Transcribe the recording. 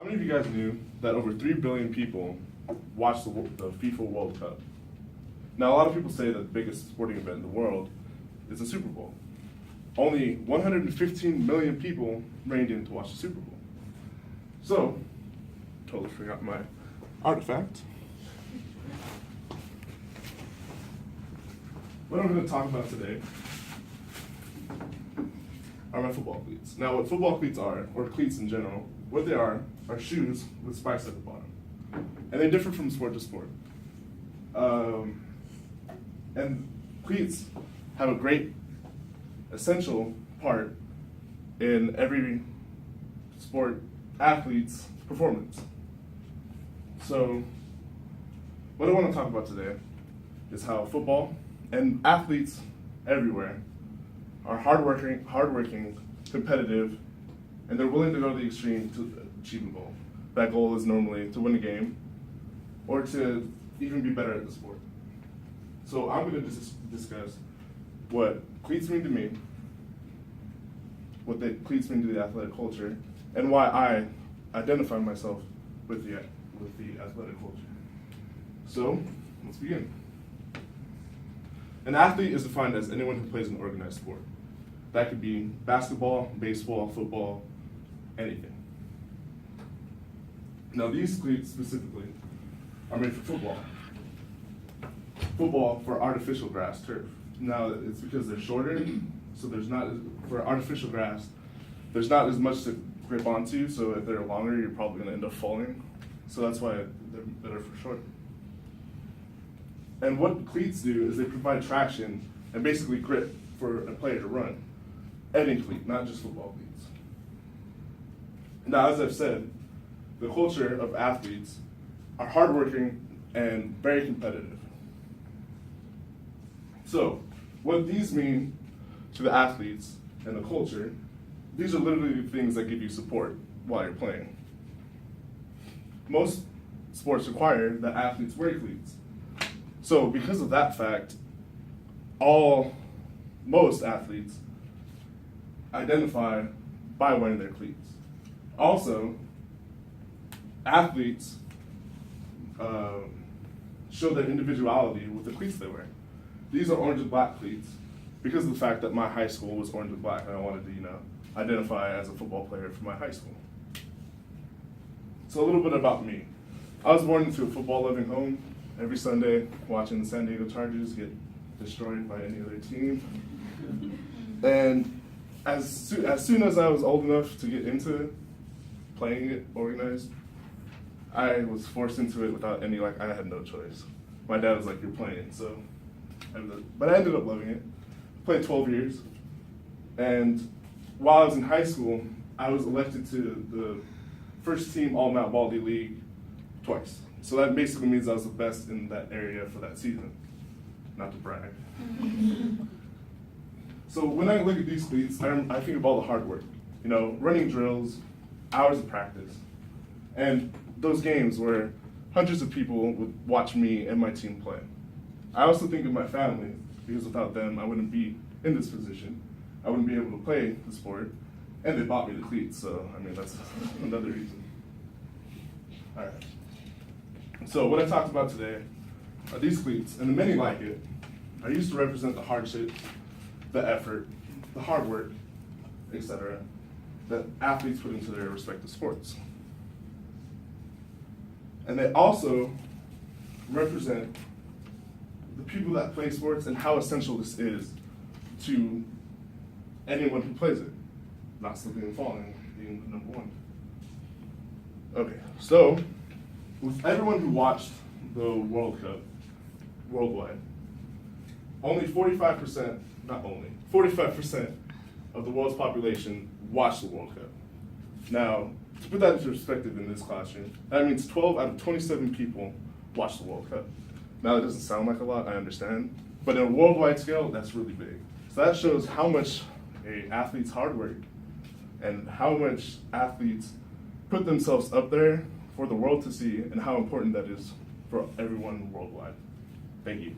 How many of you guys knew that over 3 billion people watch the FIFA World Cup? Now, a lot of people say that the biggest sporting event in the world is the Super Bowl. Only 115 million people rained in to watch the Super Bowl. So, totally forgot my artifact. What I'm going to talk about today are my football cleats. Now, what football cleats are, or cleats in general, what they are shoes with spikes at the bottom. And they differ from sport to sport. And cleats have a great essential part in every sport athlete's performance. So, what I want to talk about today is how football and athletes everywhere are hardworking, competitive, and they're willing to go to the extreme to achieve a goal. That goal is normally to win a game or to even be better at the sport. So I'm going to discuss what cleats mean to me, what the cleats mean to the athletic culture, and why I identify myself with the athletic culture. So let's begin. An athlete is defined as anyone who plays an organized sport. That could be basketball, baseball, football, anything. Now these cleats specifically are made for football. Football for artificial grass turf. Now it's because they're shorter, so for artificial grass, there's not as much to grip onto, so if they're longer, you're probably gonna end up falling. So that's why they're better for short. And what cleats do is they provide traction and basically grip for a player to run. Any cleat, not just football cleats. Now, as I've said, the culture of athletes are hardworking and very competitive. So, what these mean to the athletes and the culture, these are literally the things that give you support while you're playing. Most sports require that athletes wear cleats. So, because of that fact, most athletes identify by wearing their cleats. Also, athletes show their individuality with the cleats they wear. These are orange and black cleats because of the fact that my high school was orange and black, and I wanted to, identify as a football player for my high school. So a little bit about me. I was born into a football-loving home. Every Sunday, watching the San Diego Chargers get destroyed by any other team. And as soon as I was old enough to get into playing it organized, I was forced into it without any, I had no choice. My dad was like, you're playing, so. But I ended up loving it. Played 12 years. And while I was in high school, I was elected to the first team All-Mount Baldy League twice. So that basically means I was the best in that area for that season. Not to brag. So when I look at these cleats, I think of all the hard work. Running drills, hours of practice, and those games where hundreds of people would watch me and my team play. I also think of my family, because without them, I wouldn't be in this position. I wouldn't be able to play the sport, and they bought me the cleats, so that's another reason. All right. So what I talked about today are these cleats, and the many like it are used to represent the hardship, the effort, the hard work, etc., that athletes put into their respective sports. And they also represent the people that play sports and how essential this is to anyone who plays it. Not slipping and falling being the number one. Okay, so with everyone who watched the World Cup worldwide, 45% of the world's population watched the World Cup. Now, to put that into perspective in this classroom, that means 12 out of 27 people watched the World Cup. Now, that doesn't sound like a lot, I understand, but in a worldwide scale, that's really big. So that shows how much an athlete's hard work and how much athletes put themselves up there for the world to see and how important that is for everyone worldwide. Thank you.